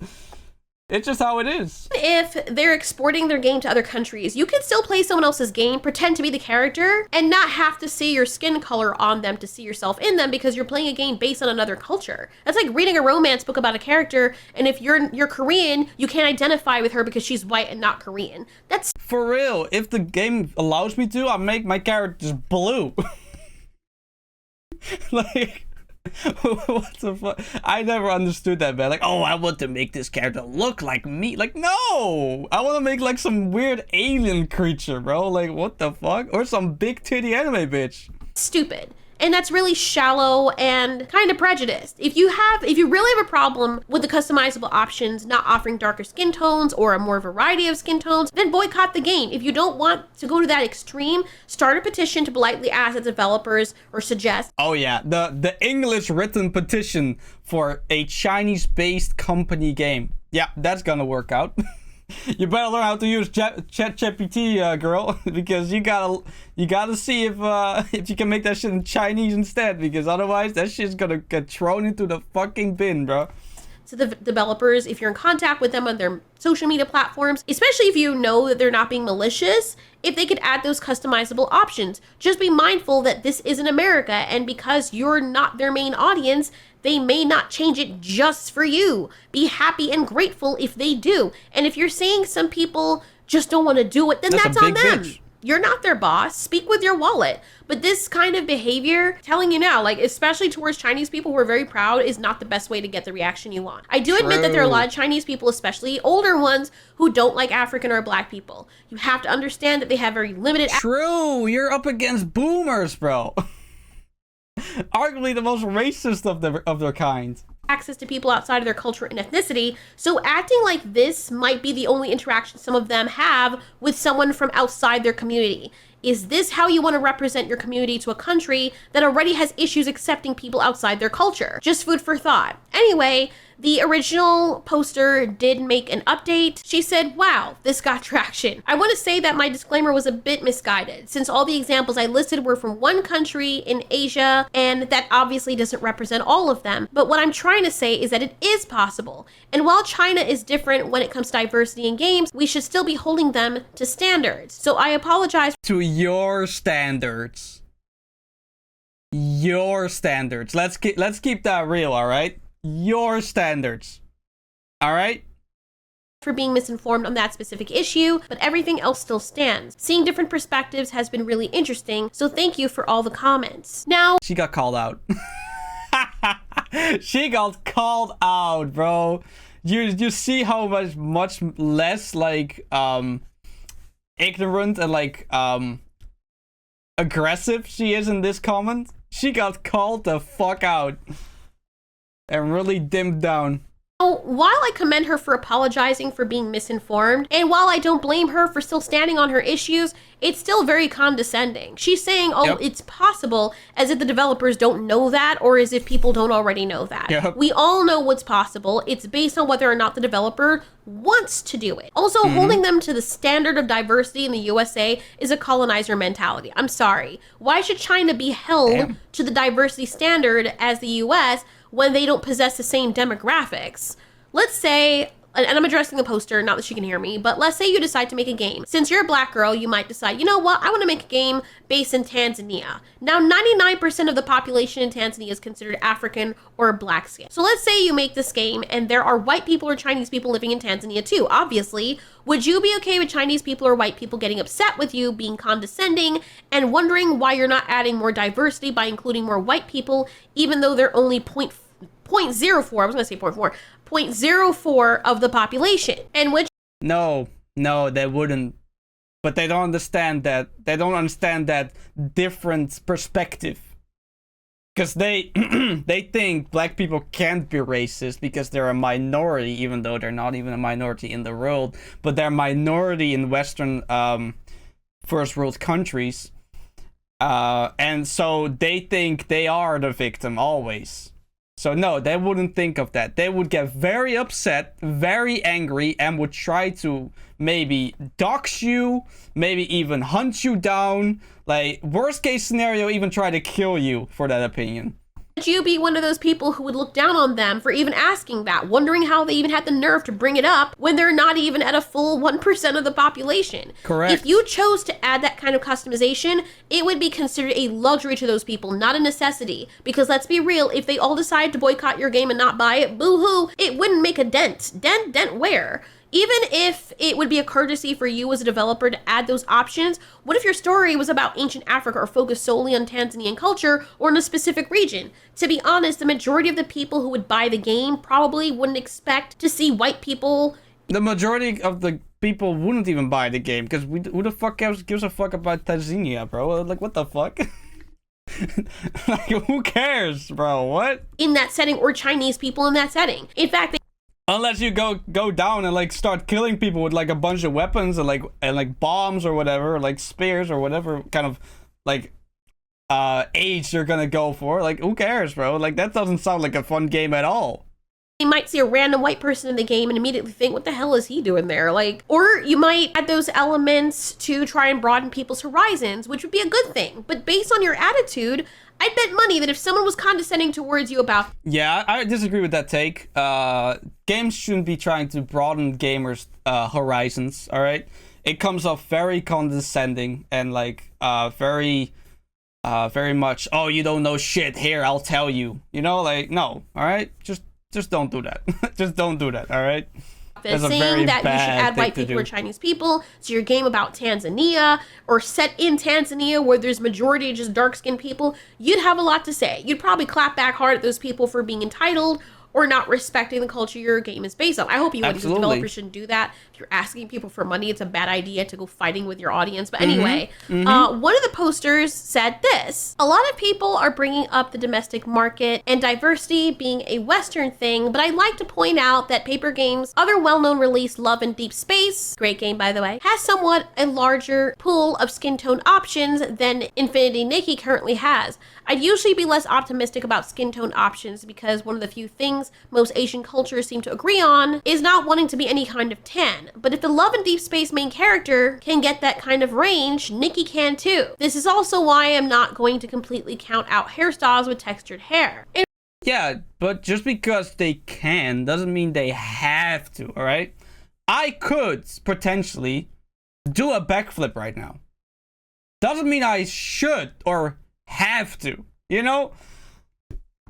Speaker 1: it's just how it is.
Speaker 2: If they're exporting their game to other countries, you can still play someone else's game, pretend to be the character, and not have to see your skin color on them to see yourself in them because you're playing a game based on another culture. That's like reading a romance book about a character, and if you're Korean, you can't identify with her because she's white and not Korean. That's
Speaker 1: for real. If the game allows me to, I'll make my characters blue. Like, what the fuck? I never understood that, man. Like, oh, I want to make this character look like me. Like, no! I want to make like some weird alien creature, bro. Like, what the fuck? Or some big titty anime bitch.
Speaker 2: stupid. And that's really shallow and kind of prejudiced. If you really have a problem with the customizable options not offering darker skin tones or a more variety of skin tones, then boycott the game. If you don't want to go to that extreme, start a petition to politely ask the developers or suggest.
Speaker 1: Oh yeah, the English written petition for a Chinese-based company game. Yeah, that's gonna work out. You better learn how to use ChatGPT, girl, because you gotta see if you can make that shit in Chinese instead, because otherwise that shit's gonna get thrown into the fucking bin, bro.
Speaker 2: To the developers, if you're in contact with them on their social media platforms, especially if you know that they're not being malicious, if they could add those customizable options. Just be mindful that this isn't America, and because you're not their main audience, they may not change it just for you. Be happy and grateful if they do. And if you're saying some people just don't want to do it, then that's on them. Bitch. You're not their boss. Speak with your wallet. But this kind of behavior, telling you now, like especially towards Chinese people who are very proud, is not the best way to get the reaction you want. I do admit that there are a lot of Chinese people, especially older ones, who don't like African or black people. You have to understand that they have very limited...
Speaker 1: True, you're up against boomers, bro. Arguably the most racist of their kind.
Speaker 2: Access to people outside of their culture and ethnicity, so acting like this might be the only interaction some of them have with someone from outside their community. Is this how you want to represent your community to a country that already has issues accepting people outside their culture? Just food for thought. Anyway, the original poster did make an update. She said, wow, this got traction. I want to say that my disclaimer was a bit misguided, since all the examples I listed were from one country in Asia, and that obviously doesn't represent all of them. But what I'm trying to say is that it is possible. And while China is different when it comes to diversity in games, we should still be holding them to standards. So I apologize.
Speaker 1: To your standards. Your standards. Let's keep that real, all right? Your standards. All right?
Speaker 2: For being misinformed on that specific issue, but everything else still stands. Seeing different perspectives has been really interesting, so thank you for all the comments. Now,
Speaker 1: she got called out. She got called out, bro. You see how much less like ignorant and like aggressive she is in this comment? She got called the fuck out and really dimmed down.
Speaker 2: while I commend her for apologizing for being misinformed, and while I don't blame her for still standing on her issues, it's still very condescending. She's saying, oh, it's possible, as if the developers don't know that, or as if people don't already know that. We all know what's possible. It's based on whether or not the developer wants to do it. Also, holding them to the standard of diversity in the USA is a colonizer mentality. I'm sorry. Why should China be held to the diversity standard as the US when they don't possess the same demographics? Let's say, and I'm addressing the poster, not that she can hear me, but let's say you decide to make a game. Since you're a black girl, you might decide, you know what, I want to make a game based in Tanzania. Now, 99% of the population in Tanzania is considered African or black skin. So let's say you make this game and there are white people or Chinese people living in Tanzania too, obviously. Would you be okay with Chinese people or white people getting upset with you, being condescending, and wondering why you're not adding more diversity by including more white people, even though they're only 0.04, I was going to say 0.04 of the population? And which... No, they wouldn't. But they don't understand that. They don't understand that different perspective. Because they they think black people can't be racist because they're a minority, even though they're not even a minority in the world. But they're a minority in Western first world countries. And so they think they are the victim always. So no, they wouldn't think of that. They would get very upset, very angry, and would try to maybe dox you, maybe even hunt you down. Like, worst case scenario, even try to kill you for that opinion. Would you be one of those people who would look down on them for even asking that, wondering how they even had the nerve to bring it up when they're not even at a full 1% of the population? Correct. If you chose to add that kind of customization, it would be considered a luxury to those people, not a necessity. Because let's be real, if they all decide to boycott your game and not buy it, boo-hoo, it wouldn't make a dent. Dent where? Even if it would be a courtesy for you as a developer to add those options, what if your story was about ancient Africa or focused solely on Tanzanian culture or in a specific region? To be honest, the majority of the people who would buy the game probably wouldn't expect to see white people. The majority of the people wouldn't even buy the game because who the fuck gives a fuck about Tanzania, bro? Like, what the fuck? Like, who cares, bro? What? In that setting, or Chinese people in that setting. In fact, unless you go down and like start killing people with like a bunch of weapons and like bombs or whatever, or, like spears or whatever kind of like age you're gonna go for. Like, who cares, bro? Like, that doesn't sound like a fun game at all. You might see a random white person in the game and immediately think, what the hell is he doing there? Like, or you might add those elements to try and broaden people's horizons, which would be a good thing. But based on your attitude, I'd bet money that if someone was condescending towards you about... Yeah, I disagree with that take. Games shouldn't be trying to broaden gamers' horizons, all right? It comes off very condescending and like very much, oh, you don't know shit, here, I'll tell you. You know, like, no, all right? Just don't do that. Just don't do that, all right?
Speaker 1: That's a
Speaker 2: saying
Speaker 1: very
Speaker 2: that you should
Speaker 1: bad
Speaker 2: add
Speaker 1: thing
Speaker 2: white
Speaker 1: to
Speaker 2: people
Speaker 1: do.
Speaker 2: or Chinese people to your game about Tanzania, or set in Tanzania where there's majority of just dark-skinned people, you'd have a lot to say. You'd probably clap back hard at those people for being entitled or not respecting the culture your game is based on. I hope you wouldn't, because
Speaker 1: Absolutely.
Speaker 2: developers shouldn't do that. If you're asking people for money, it's a bad idea to go fighting with your audience. But anyway, one of the posters said this: a lot of people are bringing up the domestic market and diversity being a Western thing, but I'd like to point out that Paper Games' other well-known release, Love in Deep Space, great game by the way, has somewhat a larger pool of skin tone options than Infinity Nikki currently has. I'd usually be less optimistic about skin tone options because one of the few things most Asian cultures seem to agree on is not wanting to be any kind of tan. But if the Love and Deep Space main character can get that kind of range, Nikki can too. This is also why I'm not going to completely count out hairstyles with textured hair.
Speaker 1: Yeah, but just because they can doesn't mean they have to, alright? I could potentially do a backflip right now. Doesn't mean I should or have to, you know?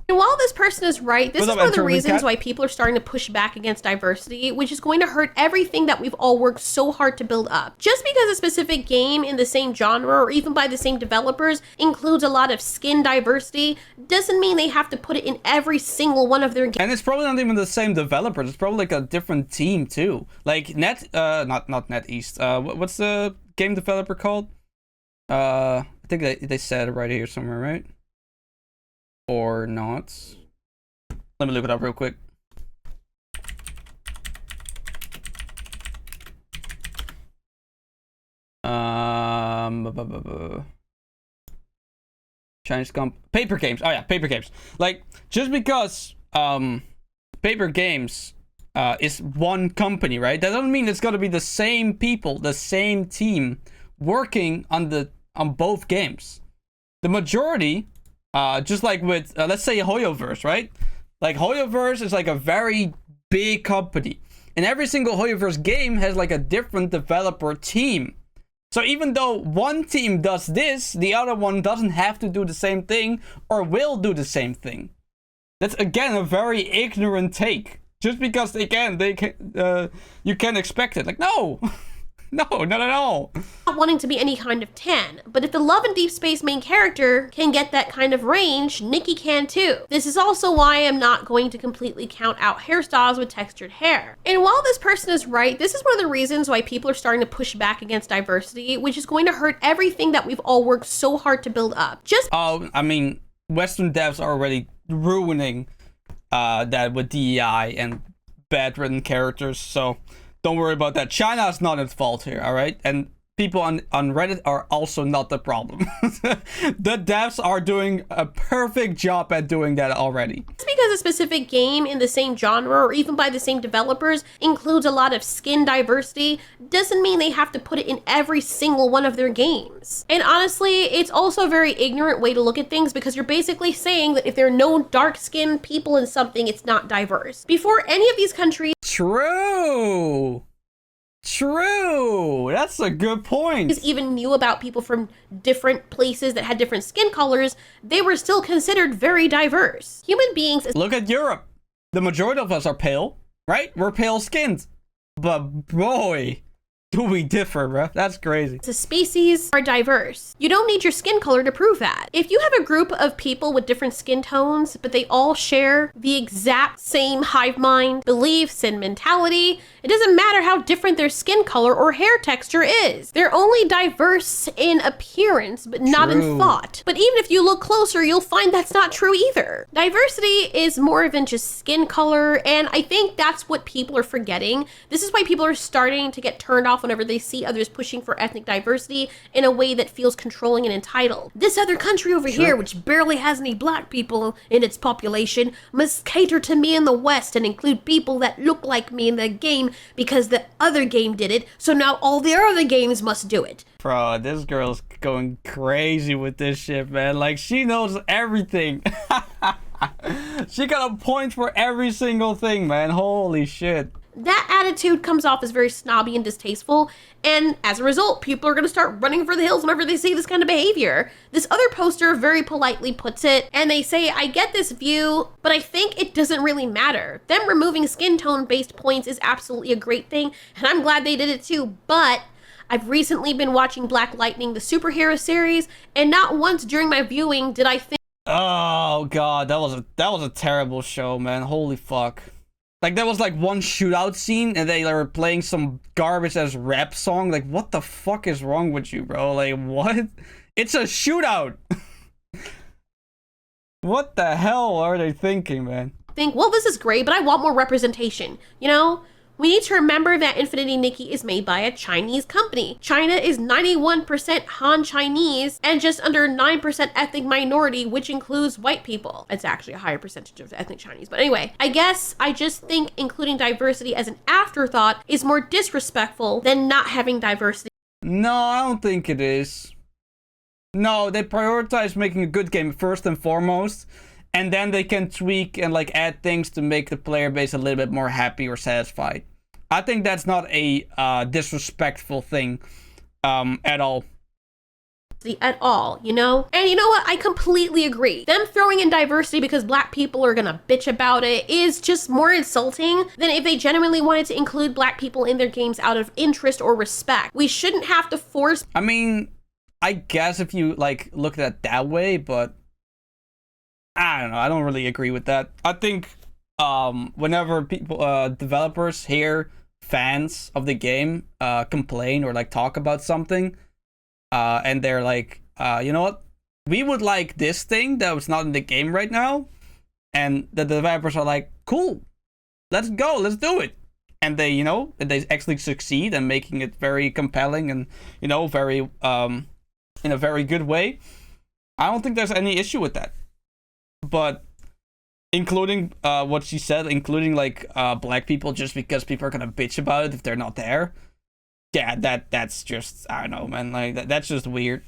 Speaker 2: And while this person is right, this
Speaker 1: What's
Speaker 2: is
Speaker 1: up,
Speaker 2: one of the
Speaker 1: Enter
Speaker 2: reasons
Speaker 1: Recap?
Speaker 2: why people are starting to push back against diversity, which is going to hurt everything that we've all worked so hard to build up. Just because a specific game in the same genre or even by the same developers includes a lot of skin diversity doesn't mean they have to put it in every single one of their games.
Speaker 1: And it's probably not even the same developers. It's probably like a different team too. Like not NetEast. What's the game developer called? I think they said it right here somewhere, right? Or not? Let me look it up real quick. Chinese Paper Games. Oh yeah, Paper Games. Like, just because Paper Games is one company, right? That doesn't mean it's gonna be the same people, the same team working on both games. The majority, just like with let's say Hoyoverse, right? Like Hoyoverse is like a very big company, and every single Hoyoverse game has like a different developer team. So even though one team does this, the other one doesn't have to do the same thing or will do the same thing. That's again a very ignorant take. Just because you can expect it. Like, no. No, not at all.
Speaker 2: Not wanting to be any kind of tan, but if the Love and Deep Space main character can get that kind of range, Nikki can too. This is also why I'm not going to completely count out hairstyles with textured hair. And while this person is right, this is one of the reasons why people are starting to push back against diversity, which is going to hurt everything that we've all worked so hard to build up.
Speaker 1: I mean, Western devs are already ruining that with DEI and bad written characters, so don't worry about that. China is not at fault here, alright? And people on Reddit are also not the problem. The devs are doing a perfect job at doing that already.
Speaker 2: Just because a specific game in the same genre or even by the same developers includes a lot of skin diversity doesn't mean they have to put it in every single one of their games. And honestly, it's also a very ignorant way to look at things, because you're basically saying that if there are no dark-skinned people in something, it's not diverse. Before any of these countries
Speaker 1: True. That's a good point.
Speaker 2: even knew about people from different places that had different skin colors, they were still considered very diverse. Human beings,
Speaker 1: Look at Europe. The majority of us are pale, right? We're pale skinned. But boy, do we differ, bro. That's crazy.
Speaker 2: as a species, are diverse. You don't need your skin color to prove that. If you have a group of people with different skin tones, but they all share the exact same hive mind, beliefs, and mentality, it doesn't matter how different their skin color or hair texture is. They're only diverse in appearance, but not in
Speaker 1: True.
Speaker 2: thought. But even if you look closer, you'll find that's not true either. Diversity is more than just skin color, and I think that's what people are forgetting. This is why people are starting to get turned off whenever they see others pushing for ethnic diversity in a way that feels controlling and entitled. This other country over here, which barely has any black people in its population, must cater to me in the West and include people that look like me in the game because the other game did it, so now all the other games must do it.
Speaker 1: Bro, this girl's going crazy with this shit, man. Like, she knows everything. She got a point for every single thing, man. Holy shit.
Speaker 2: that attitude comes off as very snobby and distasteful, and as a result, people are going to start running for the hills whenever they see this kind of behavior. This other poster very politely puts it, and they say, I get this view, but I think it doesn't really matter. Them removing skin tone based points is absolutely a great thing, and I'm glad they did it too, but I've recently been watching Black Lightning, the superhero series, and not once during my viewing did I think,
Speaker 1: oh god, that was a terrible show, man. Holy fuck. Like, there was like one shootout scene and they were playing some garbage ass rap song. Like, what the fuck is wrong with you, bro? Like, what? It's a shootout. What the hell are they thinking, man?
Speaker 2: well, this is great, but I want more representation, you know? We need to remember that Infinity Nikki is made by a Chinese company. China is 91% Han Chinese and just under 9% ethnic minority, which includes white people. It's actually a higher percentage of ethnic Chinese. But anyway, I guess I just think including diversity as an afterthought is more disrespectful than not having diversity.
Speaker 1: No, I don't think it is. No, they prioritize making a good game first and foremost. And then they can tweak and like add things to make the player base a little bit more happy or satisfied. I think that's not a disrespectful thing at all.
Speaker 2: At all, you know? And you know what? I completely agree. Them throwing in diversity because black people are gonna bitch about it is just more insulting than if they genuinely wanted to include black people in their games out of interest or respect. We shouldn't have to force...
Speaker 1: I mean, I guess if you like look at it that way, but I don't know. I don't really agree with that. I think whenever people, developers hear fans of the game complain or like talk about something, and they're like, you know what? We would like this thing that was not in the game right now, and the developers are like, cool, let's go, let's do it. And they, you know, they actually succeed in making it very compelling and, you know, very in a very good way. I don't think there's any issue with that. But including what she said, including like black people, just because people are gonna bitch about it if they're not there. Yeah, that's just, I don't know, man. Like that's just weird.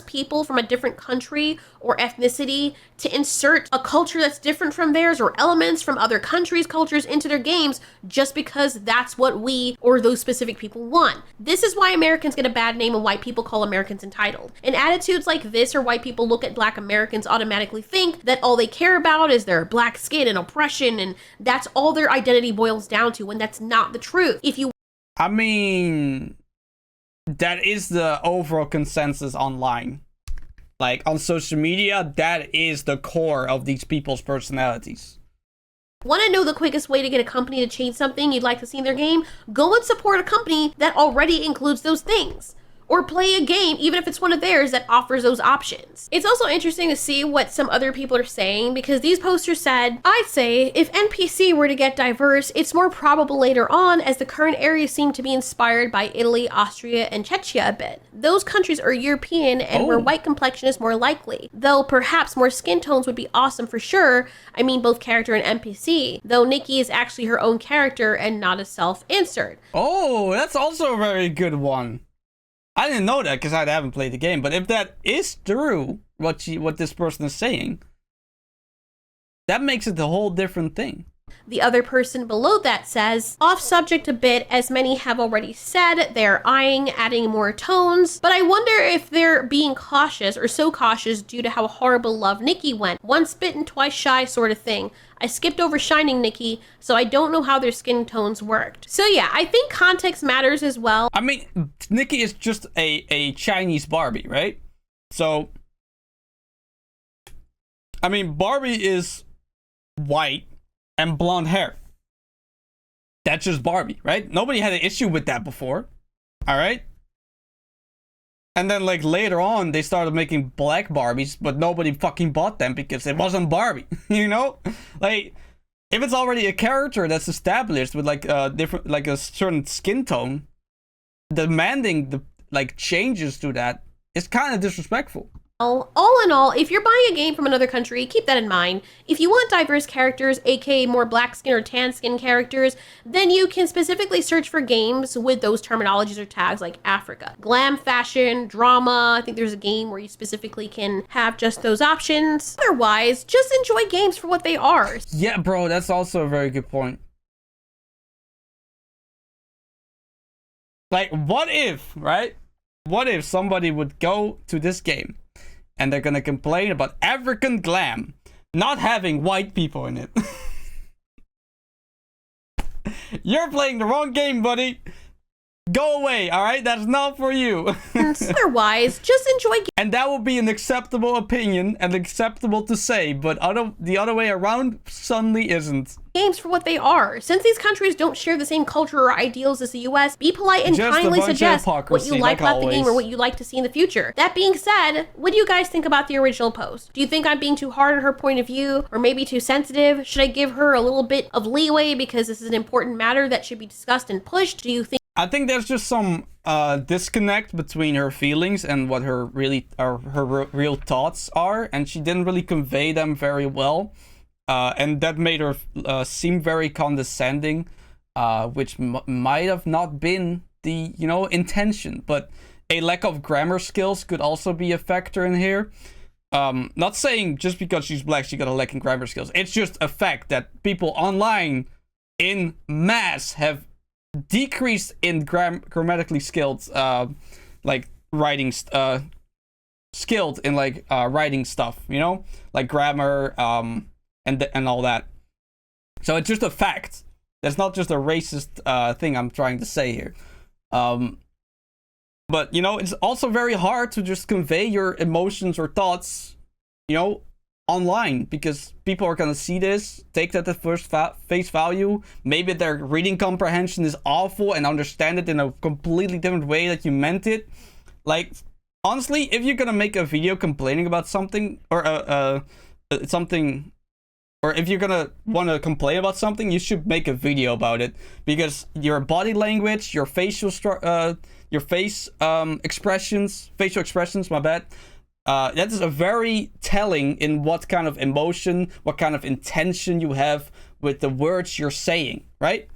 Speaker 2: People from a different country or ethnicity to insert a culture that's different from theirs or elements from other countries' cultures into their games just because that's what we or those specific people want. This is why Americans get a bad name and white people call Americans entitled. And attitudes like this, or white people look at black Americans automatically think that all they care about is their black skin and oppression, and that's all their identity boils down to, when that's not the truth. If you
Speaker 1: I mean, that is the overall consensus online. Like on social media, that is the core of these people's personalities.
Speaker 2: want to know the quickest way to get a company to change something you'd like to see in their game? Go and support a company that already includes those things. Or play a game, even if it's one of theirs, that offers those options. It's also interesting to see what some other people are saying, because these posters said, I'd say if NPC were to get diverse, it's more probable later on, as the current areas seem to be inspired by Italy, Austria, and Czechia a bit. Those countries are European and where white complexion is more likely. Though perhaps more skin tones would be awesome for sure. I mean both character and NPC. Though Nikki is actually her own character and not a self-insert.
Speaker 1: Oh, that's also a very good one. I didn't know that because I haven't played the game, but if that is true, what this person is saying, that makes it a whole different thing.
Speaker 2: The other person below that says, off subject a bit, as many have already said, they're eyeing adding more tones, but I wonder if they're being cautious or so cautious due to how horrible Love Nikki went. Once bitten, twice shy sort of thing. I skipped over Shining Nikki, so I don't know how their skin tones worked. So yeah, I think context matters as well.
Speaker 1: I mean, Nikki is just a Chinese Barbie, right? So, I mean, Barbie is white and blonde hair. That's just Barbie, right? Nobody had an issue with that before. All right? And then like later on, they started making black Barbies, but nobody fucking bought them because it wasn't Barbie, you know? Like, if it's already a character that's established with like a different, like a certain skin tone, demanding the like changes to that is kind of disrespectful.
Speaker 2: All in all, if you're buying a game from another country, keep that in mind. If you want diverse characters, aka more black skin or tan skin characters, then you can specifically search for games with those terminologies or tags like Africa. Glam, fashion, drama, I think there's a game where you specifically can have just those options. Otherwise, just enjoy games for what they are.
Speaker 1: Yeah, bro, that's also a very good point. Like, what if, right? What if somebody would go to this game and they're gonna complain about African glam not having white people in it? You're playing the wrong game, buddy. Go away, alright? That's not for you.
Speaker 2: Otherwise, just enjoy
Speaker 1: And that would be an acceptable opinion and acceptable to say, but the other way around suddenly isn't.
Speaker 2: games for what they are. Since these countries don't share the same culture or ideals as the US, be polite and
Speaker 1: Just a
Speaker 2: kindly
Speaker 1: bunch of
Speaker 2: suggest what
Speaker 1: hypocrisy,
Speaker 2: you like
Speaker 1: like
Speaker 2: about the game or
Speaker 1: always.
Speaker 2: what you'd like to see in the future. That being said, what do you guys think about the original post? Do you think I'm being too hard on her point of view or maybe too sensitive? Should I give her a little bit of leeway because this is an important matter that should be discussed and pushed? Do you think
Speaker 1: I think there's just some disconnect between her feelings and what her real thoughts are, and she didn't really convey them very well, and that made her seem very condescending, which might have not been the intention. But a lack of grammar skills could also be a factor in here. Not saying just because she's black she got a lack in grammar skills. It's just a fact that people online in mass have decreased in grammatically skilled like writing skilled in like writing stuff, like grammar and all that. So it's just a fact. That's not just a racist thing I'm trying to say here. But it's also very hard to just convey your emotions or thoughts online, because people are gonna see this, take that at first face value. Maybe their reading comprehension is awful and understand it in a completely different way that you meant it. Like, honestly, if you're gonna make a video complaining about something or something, or if you're gonna want to complain about something, you should make a video about it, because your body language, your facial facial expressions, my bad. That is a very telling in what kind of emotion, what kind of intention you have with the words you're saying, right?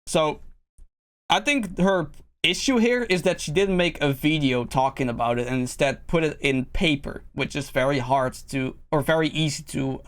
Speaker 1: So I think her issue here is that she didn't make a video talking about it and instead put it in paper, which is very hard to, or very easy to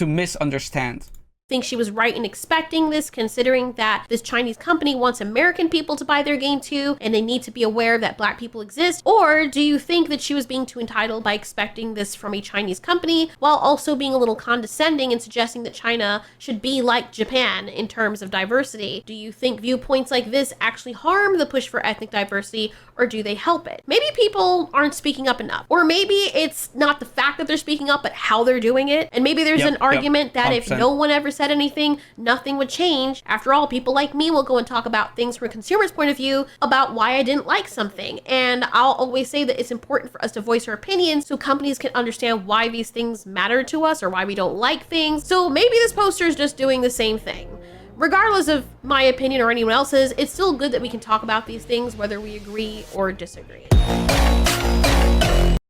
Speaker 1: misunderstand.
Speaker 2: think she was right in expecting this, considering that this Chinese company wants American people to buy their game too, and they need to be aware that black people exist? Or do you think that she was being too entitled by expecting this from a Chinese company, while also being a little condescending and suggesting that China should be like Japan in terms of diversity? Do you think viewpoints like this actually harm the push for ethnic diversity, or do they help it? Maybe people aren't speaking up enough, or maybe it's not the fact that they're speaking up, but how they're doing it. And maybe there's an argument that if no one ever said anything, nothing would change. After all, people like me will go and talk about things from a consumer's point of view about why I didn't like something. And I'll always say that it's important for us to voice our opinions so companies can understand why these things matter to us or why we don't like things. So maybe this poster is just doing the same thing. Regardless of my opinion or anyone else's, it's still good that we can talk about these things whether we agree or disagree.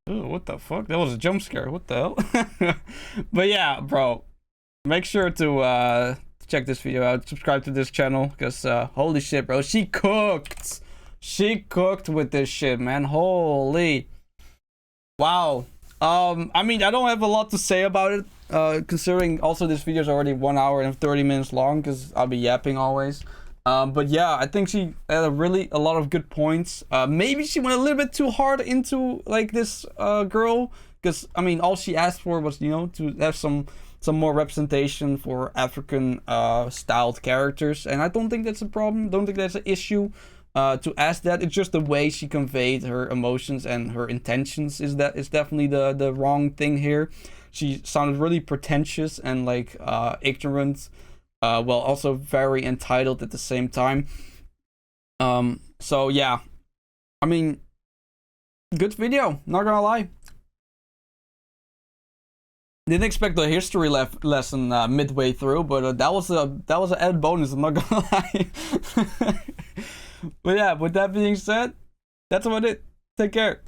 Speaker 1: Ooh, what the fuck? That was a jump scare. What the hell? But yeah, bro. Make sure to check this video out. Subscribe to this channel, because holy shit, bro. She cooked. She cooked with this shit, man. Holy. Wow. I mean, I don't have a lot to say about it. Considering also this video is already 1 hour and 30 minutes long, because I'll be yapping always. But yeah, I think she had a lot of good points. Maybe she went a little bit too hard into like this girl, because I mean, all she asked for was to have some more representation for African styled characters, and I don't think that's a problem. Don't think that's an issue to ask that. It's just the way she conveyed her emotions and her intentions is definitely the wrong thing here. She sounded really pretentious and like ignorant, while also very entitled at the same time. So yeah, I mean, good video, not gonna lie. Didn't expect the history lesson midway through, but that was an added bonus, I'm not gonna lie. But yeah, with that being said, that's about it. Take care.